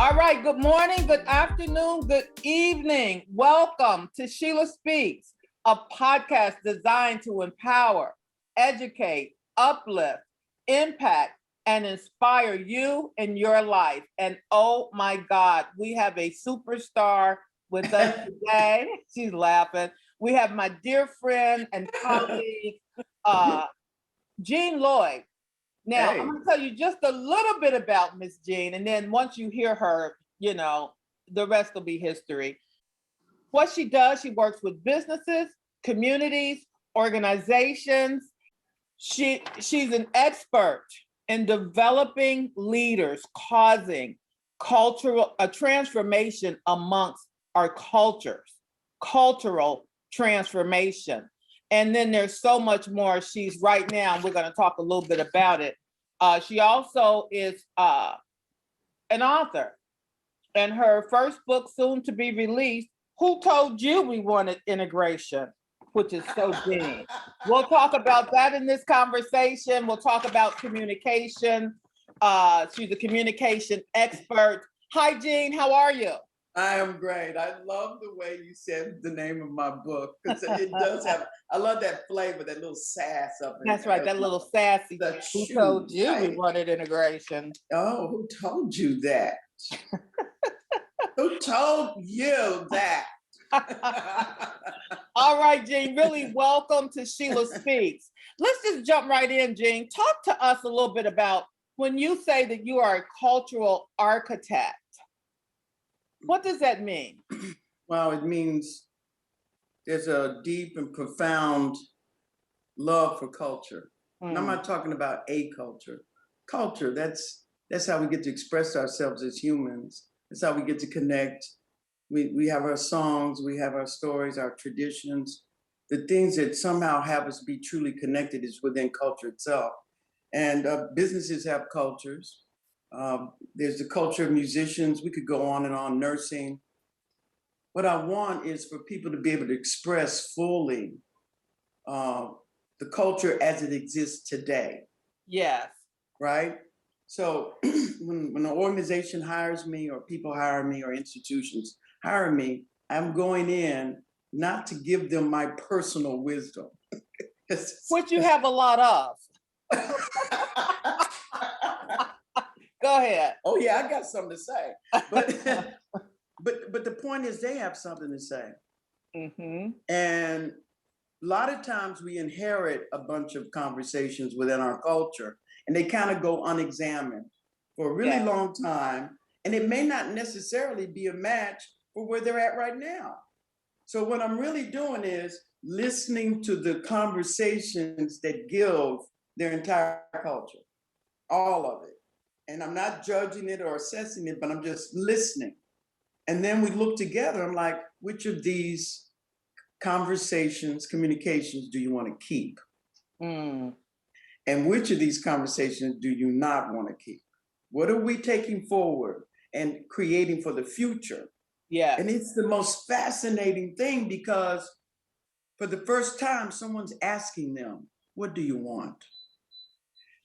All right, good morning, good afternoon, good evening. Welcome to Sheila Speaks, a podcast designed to empower, educate, uplift, impact, and inspire you in your life. And oh my God, we have a superstar with us today. She's laughing. We have my dear friend and colleague, Jean Lloyd. Now, I'm going to tell you just a little bit about Miss Jean, and then once you hear her, you know, the rest will be history. What she does, she works with businesses, communities, organizations. She's an expert in developing leaders, causing a transformation amongst our cultural transformation. And then there's so much more. She's right now, and we're going to talk a little bit about it. She also is an author, and her first book, soon to be released, Who Told You We Wanted Integration, which is so deep. We'll talk about that in this conversation. We'll talk about communication. She's a communication expert. Hi, Jean, how are you? I am great. I love the way you said the name of my book, because it does have, I love that flavor, that little sass of it. That's right, that little sassy. Who told you we wanted integration? Oh, who told you that? Who told you that? All right, Jean, really welcome to Sheila Speaks. Let's just jump right in, Jean. Talk to us a little bit about when you say that you are a cultural architect. What does that mean? Well, it means there's a deep and profound love for culture. And I'm not talking about a culture. Culture, that's how we get to express ourselves as humans. That's how we get to connect. We have our songs, we have our stories, our traditions. The things that somehow have us be truly connected is within culture itself. And businesses have cultures. There's the culture of musicians. We could go on and on, nursing. What I want is for people to be able to express fully the culture as it exists today. Yes. Right? So when an organization hires me, or people hire me, or institutions hire me, I'm going in not to give them my personal wisdom. Which you have a lot of. Go ahead. Oh yeah, I got something to say. But but the point is, they have something to say. Mm-hmm. And a lot of times we inherit a bunch of conversations within our culture, and they kind of go unexamined for a really long time. And it may not necessarily be a match for where they're at right now. So what I'm really doing is listening to the conversations that give their entire culture, all of it. And I'm not judging it or assessing it, but I'm just listening. And then we look together. I'm like, which of these conversations, communications do you want to keep? And which of these conversations do you not want to keep? What are we taking forward and creating for the future? Yeah. And it's the most fascinating thing, because for the first time, someone's asking them, what do you want?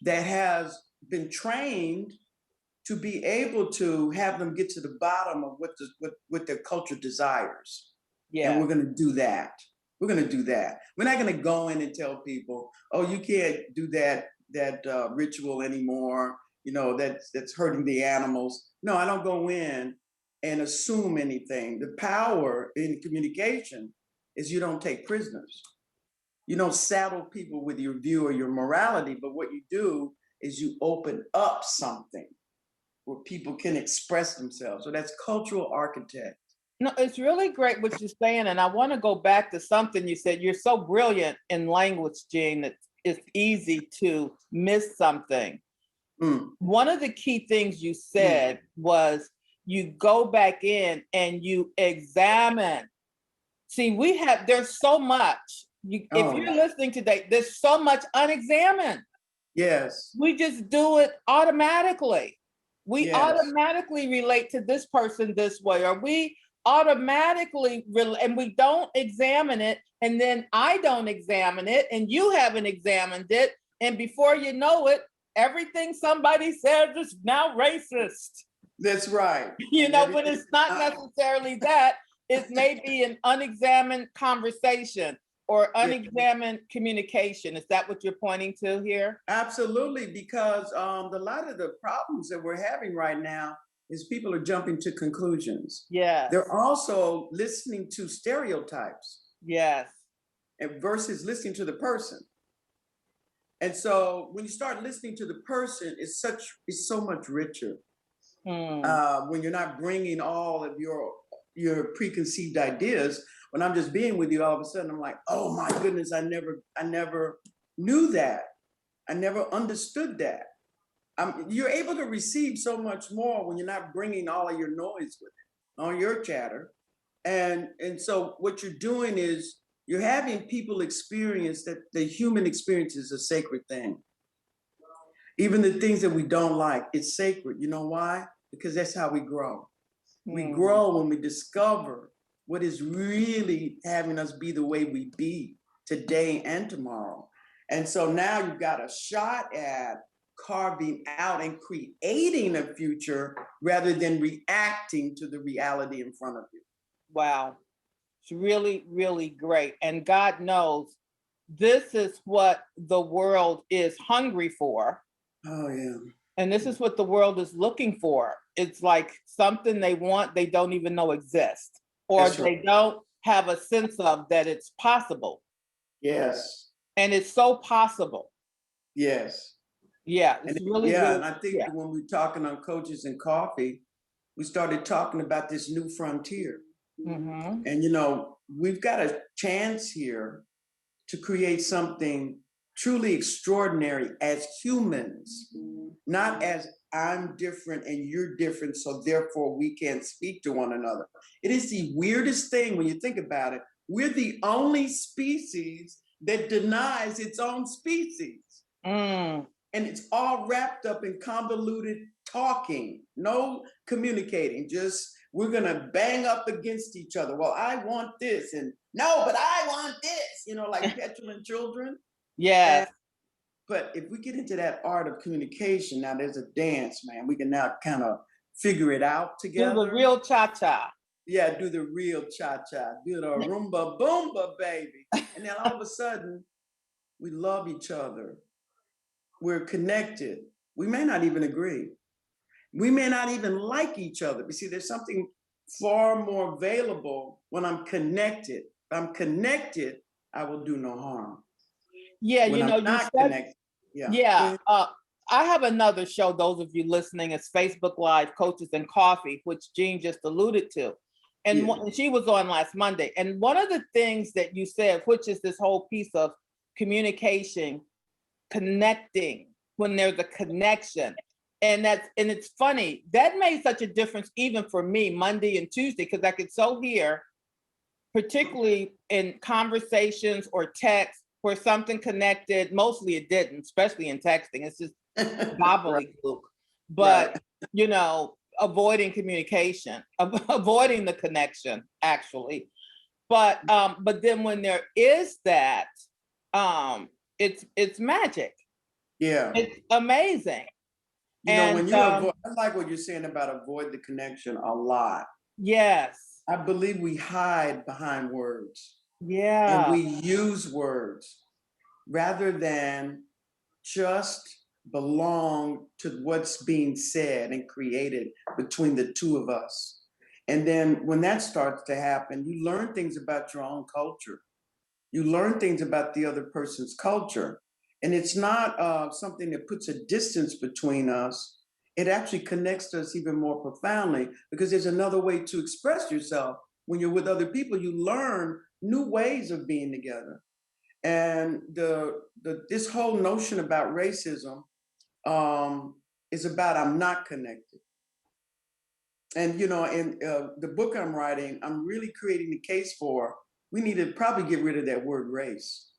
That has been trained to be able to have them get to the bottom of what their culture desires. Yeah. And we're going to do that. We're going to do that. We're not going to go in and tell people, oh, you can't do that ritual anymore. You know, that's hurting the animals. No, I don't go in and assume anything. The power in communication is you don't take prisoners. You don't saddle people with your view or your morality, but what you do is you open up something where people can express themselves. So that's cultural architect. No, it's really great what you're saying. And I want to go back to something you said. You're so brilliant in language, Jean, that it's easy to miss something. One of the key things you said was you go back in and you examine. See, there's so much. If you're listening today, there's so much unexamined. Yes. We just do it automatically. We automatically relate to this person this way, or we automatically, and we don't examine it. And then I don't examine it, and you haven't examined it. And before you know it, everything somebody says is now racist. That's right. You And know, but everything. it's not necessarily that. It may be an unexamined conversation or Yeah, unexamined communication. Is that what you're pointing to here? absolutely, because a lot of the problems that we're having right now is people are jumping to conclusions. Yes, They're also listening to stereotypes yes. versus listening to the person. And so when you start listening to the person, it's so much richer. Hmm. When you're not bringing all of your preconceived ideas. When I'm just being with you, all of a sudden I'm like, oh my goodness, I never knew that. I never understood that. You're able to receive so much more when you're not bringing all of your noise with it, all your chatter. And so what you're doing is you're having people experience that the human experience is a sacred thing. Even the things that we don't like, it's sacred. You know why? Because that's how we grow. We Hmm. grow when we discover what is really having us be the way we be today and tomorrow. And so now you've got a shot at carving out and creating a future rather than reacting to the reality in front of you. Wow. It's really, really great. And God knows this is what the world is hungry for. Oh, yeah. And this is what the world is looking for. It's like something they want, they don't even know exists, or That's right. they don't have a sense of that it's possible. Yes. And it's so possible. Yes. Yeah, And it's really, yeah, really, and I think yeah. that when we're talking on Coaches and Coffee, we started talking about this new frontier. Hmm. And you know, we've got a chance here to create something truly extraordinary as humans, not as I'm different and you're different, so therefore we can't speak to one another. It is the weirdest thing when you think about it. We're the only species that denies its own species. Mm. And it's all wrapped up in convoluted talking, no communicating, just we're gonna bang up against each other. Well, I want this, and no, but I want this, like petulant children. And Yes. but if we get into that art of communication, now there's a dance, man. We can now kind of figure it out Do the together. real cha-cha. Yeah, do the real cha-cha, do the rumba boomba, baby. And then all of a sudden, we love each other. We're connected. We may not even agree. We may not even like each other. But see, there's something far more available when I'm connected. If I'm connected, I will do no harm. Yeah, When I'm you not said, connected, yeah. yeah. I have another show, those of you listening, it's Facebook Live Coaches and Coffee, which Jean just alluded to. And Yeah. she was on last Monday. And one of the things that you said, which is this whole piece of communication, connecting, when there's a connection. And it's funny, that made such a difference even for me Monday and Tuesday, because I could so hear, particularly in conversations or text where something connected, mostly it didn't, especially in texting. It's just Right. gobbledygook. But, avoiding communication, avoiding the connection, actually. But then when there is that, it's magic. Yeah. It's amazing. When And you avoid, I like what you're saying about avoid the connection a lot. yes, I believe we hide behind words and yeah, we use words rather than just belong to what's being said and created between the two of us. And then when that starts to happen, you learn things about your own culture. You learn things about the other person's culture. And it's not something that puts a distance between us. It actually connects us even more profoundly because there's another way to express yourself. When you're with other people, you learn new ways of being together. And this whole notion about racism is about I'm not connected. And in the book I'm writing, I'm really creating the case for we need to probably get rid of that word race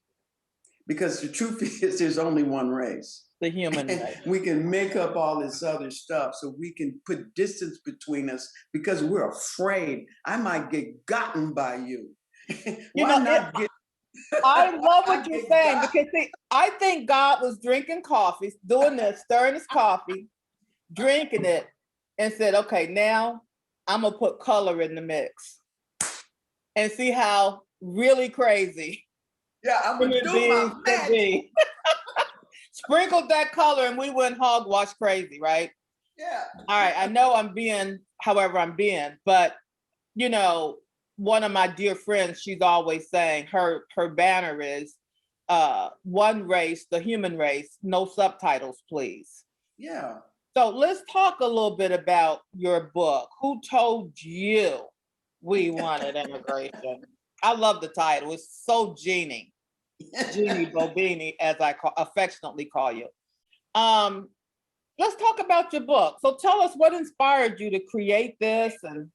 because the truth is there's only one race. the human And race. we can make up all this other stuff so we can put distance between us because we're afraid I might get gotten by you. Why not get I love I what you're get saying got? because see, I think God was drinking coffee, doing this, stirring his coffee, drinking it, and said, okay, now I'm gonna put color in the mix and see how really crazy Yeah, I'm gonna human do my beings could magic. be. Sprinkled that color and we went hogwash crazy, right? Yeah. All right, I know I'm being however I'm being, but you know, one of my dear friends, she's always saying her banner is one race, the human race, no subtitles, please. Yeah. So let's talk a little bit about your book. Who told you we wanted integration? I love the title. It's so Jeannie Bobini, as I affectionately call you. Let's talk about your book. So tell us what inspired you to create this and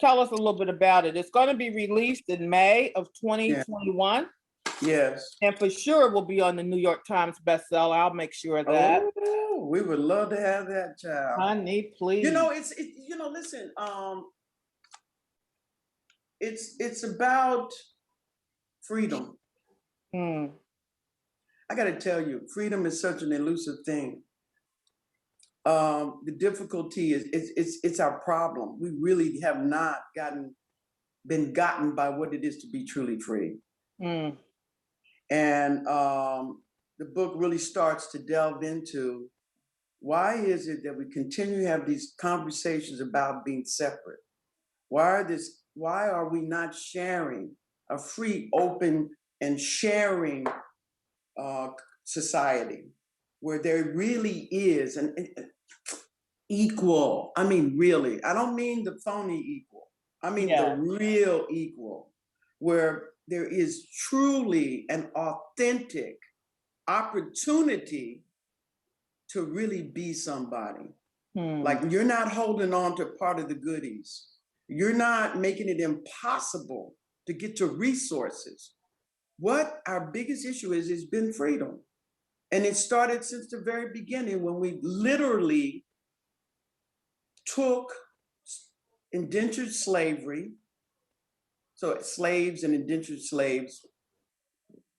tell us a little bit about it. It's going to be released in May of 2021. Yes. And for sure will be on the New York Times bestseller. I'll make sure of that. Oh, we would love to have that, child. Honey, please. You know, listen, it's about freedom. Mm. I got to tell you, freedom is such an elusive thing. The difficulty is it's our problem. We really have not been gotten by what it is to be truly free. Mm. And the book really starts to delve into why is it that we continue to have these conversations about being separate? Why are we not sharing a free, open, and sharing society where there really is an equal? I mean, really, I don't mean the phony equal. I mean the real equal, where there is truly an authentic opportunity to really be somebody. Like you're not holding on to part of the goodies. You're not making it impossible to get to resources. What our biggest issue is been freedom. And it started since the very beginning when we literally took indentured slavery. So slaves and indentured slaves,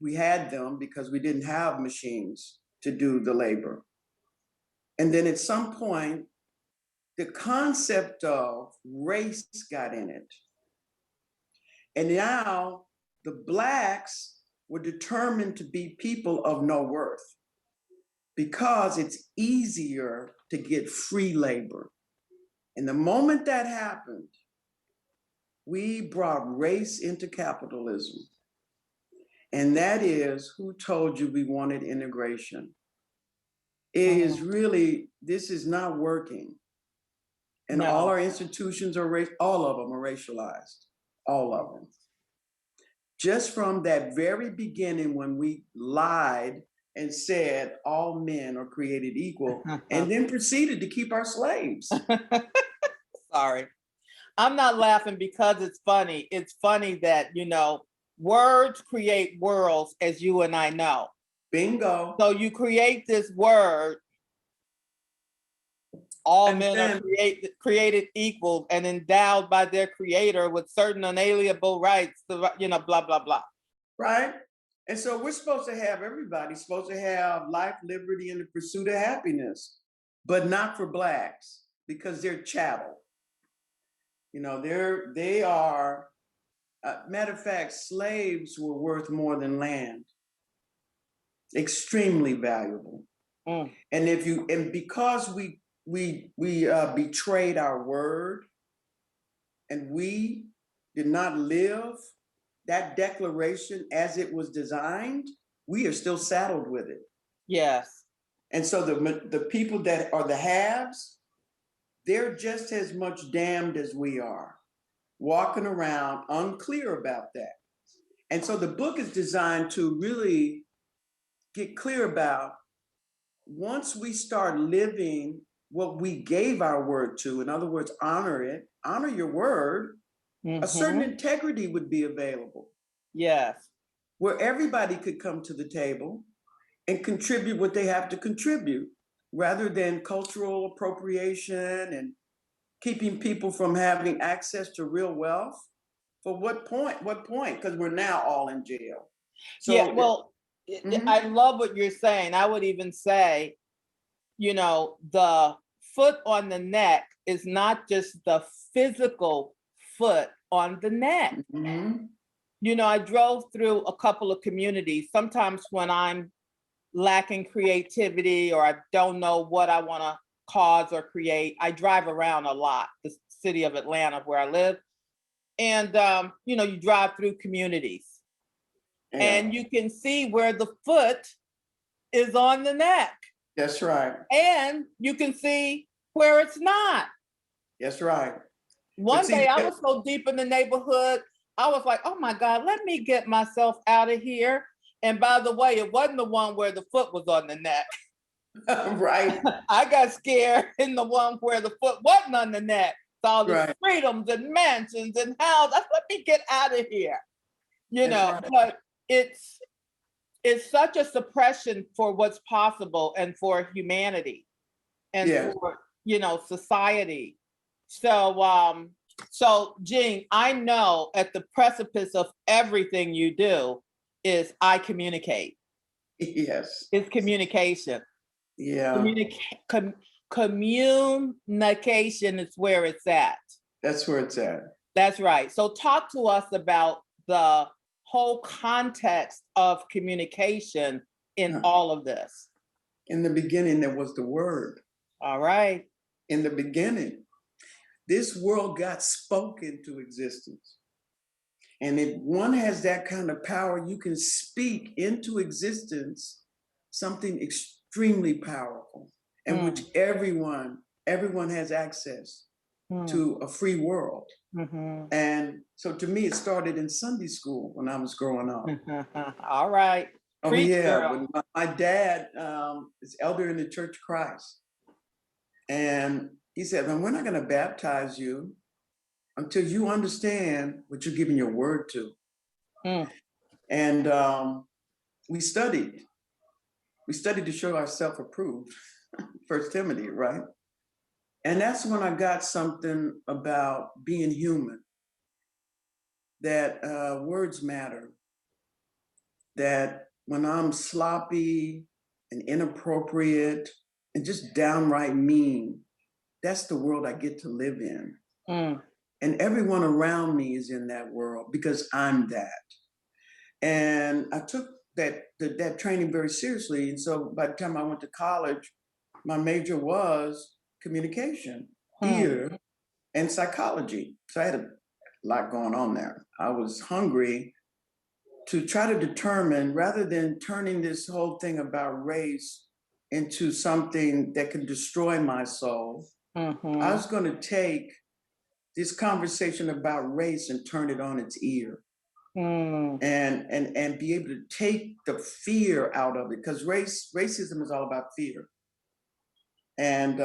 we had them because we didn't have machines to do the labor. And then at some point, the concept of race got in it. And now the Blacks were determined to be people of no worth because it's easier to get free labor. And the moment that happened, we brought race into capitalism. And that is, who told you we wanted integration? It is really, this is not working. And all our institutions are all of them are racialized, all of them. Just from that very beginning when we lied and said all men are created equal, and then proceeded to keep our slaves. Sorry. I'm not laughing because it's funny. It's funny that, you know, words create worlds, as you and I know. Bingo. So you create this word, all And men then, are created equal and endowed by their creator with certain unalienable rights, you know, blah, blah, blah. Right? And so we're supposed to have, everybody's supposed to have life, liberty, and the pursuit of happiness, but not for Blacks because they're chattel. You know, they are, matter of fact, slaves were worth more than land. Extremely valuable. And because we betrayed our word and we did not live that declaration as it was designed, we are still saddled with it. Yes. And so the people that are the haves, they're just as much damned as we are, walking around unclear about that. And so the book is designed to really get clear about, once we start living what we gave our word to, in other words, honor it, honor your word, a certain integrity would be available. Yes. Where everybody could come to the table and contribute what they have to contribute, rather than cultural appropriation and keeping people from having access to real wealth. For what point? What point? Because we're now all in jail. So, yeah, well, I love what you're saying. I would even say, you know, the foot on the neck is not just the physical foot on the neck. Mhm. You know, I drove through a couple of communities. Sometimes when I'm lacking creativity or I don't know what I want to cause or create, I drive around a lot, the city of Atlanta where I live. And, you know, you drive through communities Yeah, and you can see where the foot is on the neck. that's right. And you can see where it's not. That's right. One see, day I that- was so deep in the neighborhood, I was like, oh my God, let me get myself out of here. And by the way, it wasn't the one where the foot was on the neck. Right, I got scared in the one where the foot wasn't on the neck. All the right. freedoms and mansions and houses. Let me get out of here. You That's know, right. but it's such a suppression for what's possible and for humanity and Yeah. for, you know, society. So Jean, I know at the precipice of everything you do is I communicate. Yes. It's communication. Yeah. Communication is where it's at. That's where it's at. That's right. So talk to us about the whole context of communication in Huh. all of this. In the beginning, there was the word. All right. In the beginning, this world got spoken to existence. And if one has that kind of power, you can speak into existence something extremely powerful, and which everyone has access to a free world. Mm-hmm. And so to me, it started in Sunday school when I was growing up. All right. Oh Preach, yeah, girl. when my dad is elder in the Church of Christ. And he said, "Man, we're not going to baptize you until you understand what you're giving your word to." Mm. And we studied. We studied to show ourselves approved. First Timothy, right? And that's when I got something about being human, that words matter, that when I'm sloppy and inappropriate and just downright mean, that's the world I get to live in. Mm. And everyone around me is in that world because I'm that. And I took that training very seriously. And so by the time I went to college, my major was communication, theater, and psychology. So I had a lot going on there. I was hungry to try to determine, rather than turning this whole thing about race into something that could destroy my soul, Mm-hmm. I was going to take this conversation about race and turn it on its ear. And be able to take the fear out of it, because racism is all about fear, and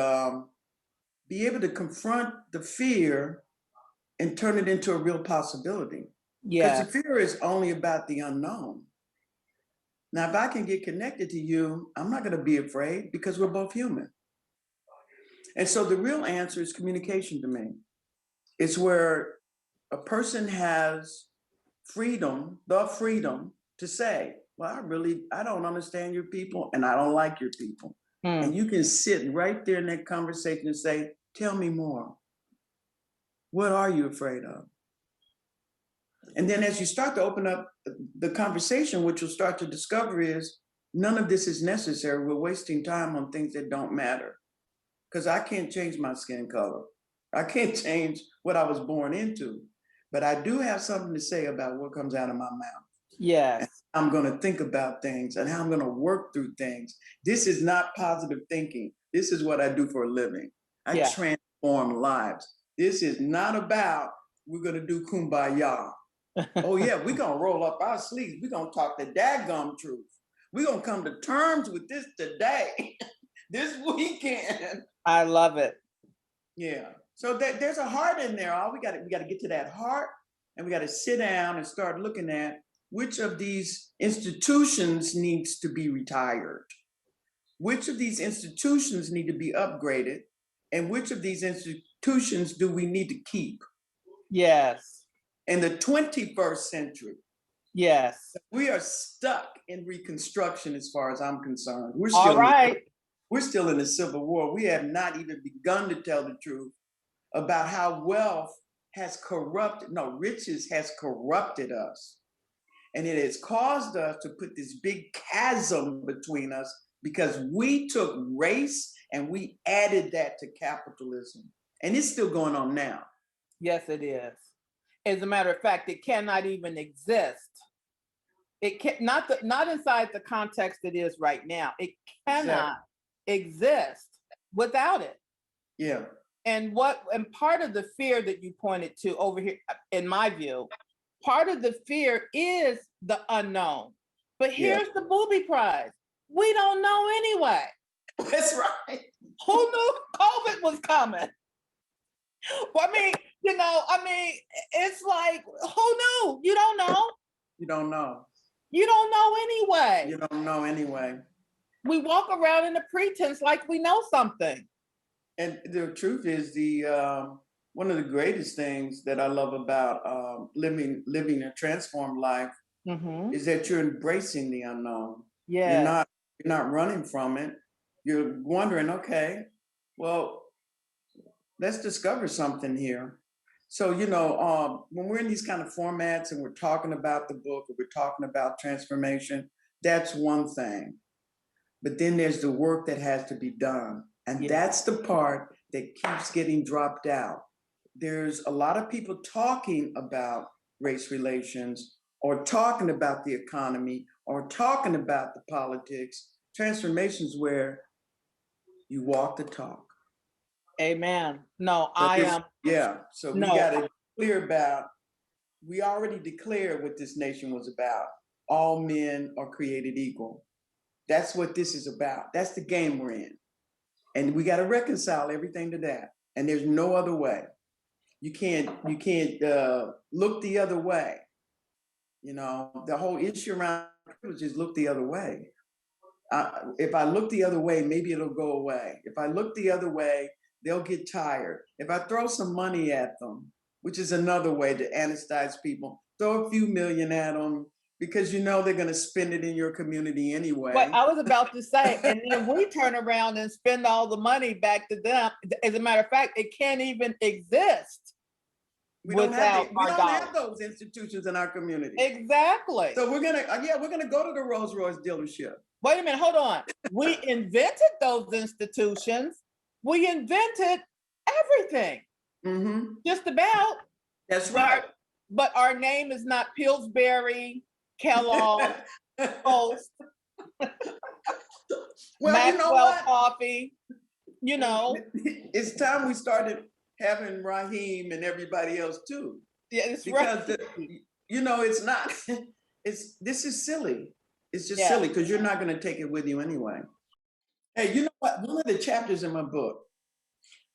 be able to confront the fear and turn it into a real possibility. Because the fear is only about the unknown. Now, if I can get connected to you, I'm not going to be afraid because we're both human. And so the real answer is communication to me. It's where a person has the freedom to say, well, I don't understand your people and I don't like your people. And you can sit right there in that conversation and say, tell me more. What are you afraid of? And then as you start to open up the conversation, what you'll start to discover is none of this is necessary. We're wasting time on things that don't matter. Because I can't change my skin color. I can't change what I was born into. But I do have something to say about what comes out of my mouth. Yes. I'm going to think about things and how I'm going to work through things. This is not positive thinking. This is what I do for a living. I transform lives. This is not about we're going to do kumbaya. Oh yeah, we're going to roll up our sleeves. We're going to talk the daggum truth. We're going to come to terms with this today, this weekend. I love it. Yeah. So there's a heart in there. We got to get to that heart, and we got to sit down and start looking at which of these institutions needs to be retired, which of these institutions need to be upgraded, and which of these institutions do we need to keep? Yes. In the 21st century, yes, we are stuck in Reconstruction as far as I'm concerned. We're all still right. we're still in the Civil War. We have not even begun to tell the truth about how riches has corrupted us. And it has caused us to put this big chasm between us because we took race and we added that to capitalism. And it's still going on now. Yes, it is. As a matter of fact, it cannot even exist. It can not inside the context it is right now. It cannot exist without it. Yeah. And part of the fear that you pointed to over here, in my view, part of the fear is the unknown. But here's the booby prize. We don't know anyway. That's right. Who knew COVID was coming? Well, it's like, who knew? You don't know. You don't know. You don't know anyway. You don't know anyway. We walk around in the pretense like we know something. And the truth is, one of the greatest things that I love about living a transformed life is that you're embracing the unknown. Yeah. You're not running from it. You're wondering, okay, well, let's discover something here. So, when we're in these kind of formats and we're talking about the book or we're talking about transformation, that's one thing. But then there's the work that has to be done. And that's the part that keeps getting dropped out. There's a lot of people talking about race relations or talking about the economy or talking about the politics. Transformations where you walk the talk. Amen. No, So we got to be clear about, we already declared what this nation was about. All men are created equal. That's what this is about. That's the game we're in. And we got to reconcile everything to that. And there's no other way. You can't look the other way. The whole issue around privilege is look the other way. If I look the other way, maybe it'll go away. If I look the other way, they'll get tired. If I throw some money at them, which is another way to anesthetize people, throw a few million at them because they're going to spend it in your community anyway. What I was about to say, and then we turn around and spend all the money back to them. As a matter of fact, it can't even exist. We don't have those institutions in our community. Exactly. So we're gonna go to the Rolls Royce dealership. Wait a minute, hold on. We invented those institutions. We invented everything. Just about. That's right. But our name is not Pillsbury, Kellogg, Post, Maxwell Coffee. It's time we started having Raheem and everybody else too. Yeah, it's because right. It's not. This is silly. It's just silly because you're not going to take it with you anyway. Hey, you know what? One of the chapters in my book.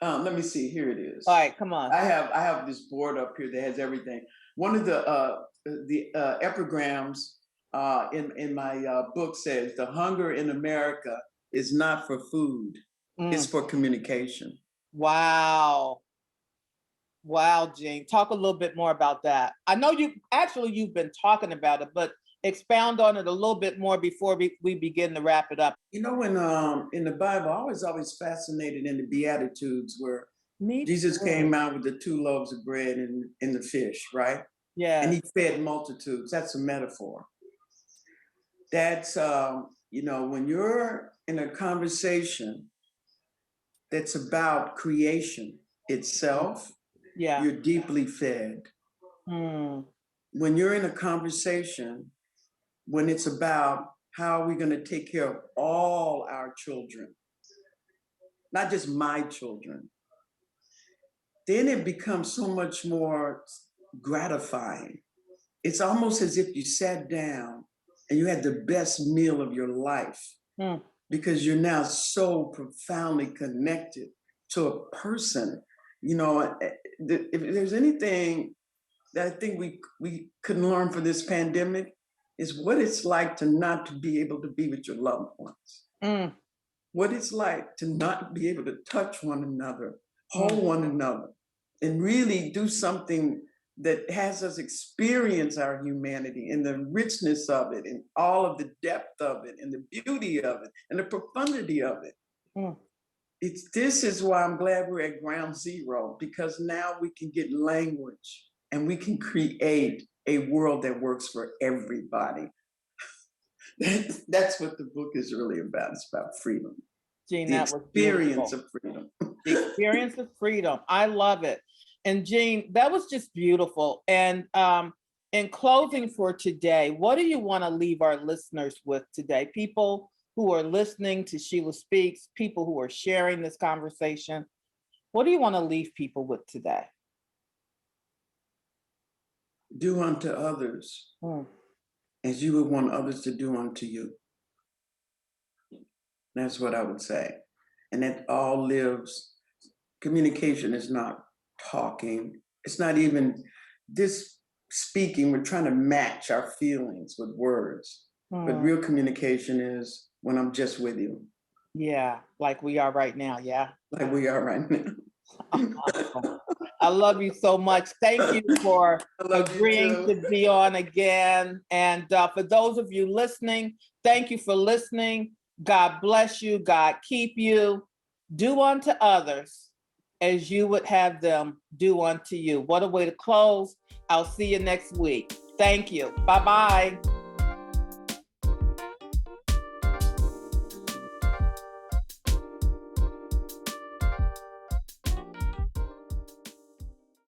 Let me see. Here it is. All right, come on. I have this board up here that has everything. One of the epigrams in my book says, "The hunger in America is not for food; it's for communication." Wow. Wow, Gene. Talk a little bit more about that. I know you've been talking about it, but expound on it a little bit more before we begin to wrap it up. When in the Bible, I was always fascinated in the Beatitudes where Jesus came out with the 2 loaves of bread and the fish, right? Yeah. And he fed multitudes. That's a metaphor. That's, when you're in a conversation that's about creation itself, you're deeply fed. When you're in a conversation, when it's about how are we going to take care of all our children, not just my children, then it becomes so much more gratifying. It's almost as if you sat down and you had the best meal of your life because you're now so profoundly connected to a person. If there's anything that I think we could learn from this pandemic is what it's like to not be able to be with your loved ones. What it's like to not be able to touch one another, hold one another, and really do something that has us experience our humanity and the richness of it and all of the depth of it and the beauty of it and the profundity of it. Mm. This is why I'm glad we're at ground zero, because now we can get language and we can create a world that works for everybody. That's what the book is really about. It's about freedom. Jean, The that was experience beautiful. of freedom. The experience of freedom. I love it. And Jean, that was just beautiful. And in closing for today, what do you want to leave our listeners with today? People who are listening to Sheila Speaks, people who are sharing this conversation. What do you want to leave people with today? Do unto others Mm. as you would want others to do unto you. That's what I would say. And that all lives, communication is not talking. It's not even this speaking. We're trying to match our feelings with words. But real communication is when I'm just with you. Yeah, like we are right now. Yeah. Like we are right now. Awesome. I love you so much. Thank you for agreeing to be on again. And for those of you listening, thank you for listening. God bless you. God keep you. Do unto others as you would have them do unto you. What a way to close. I'll see you next week. Thank you. Bye-bye.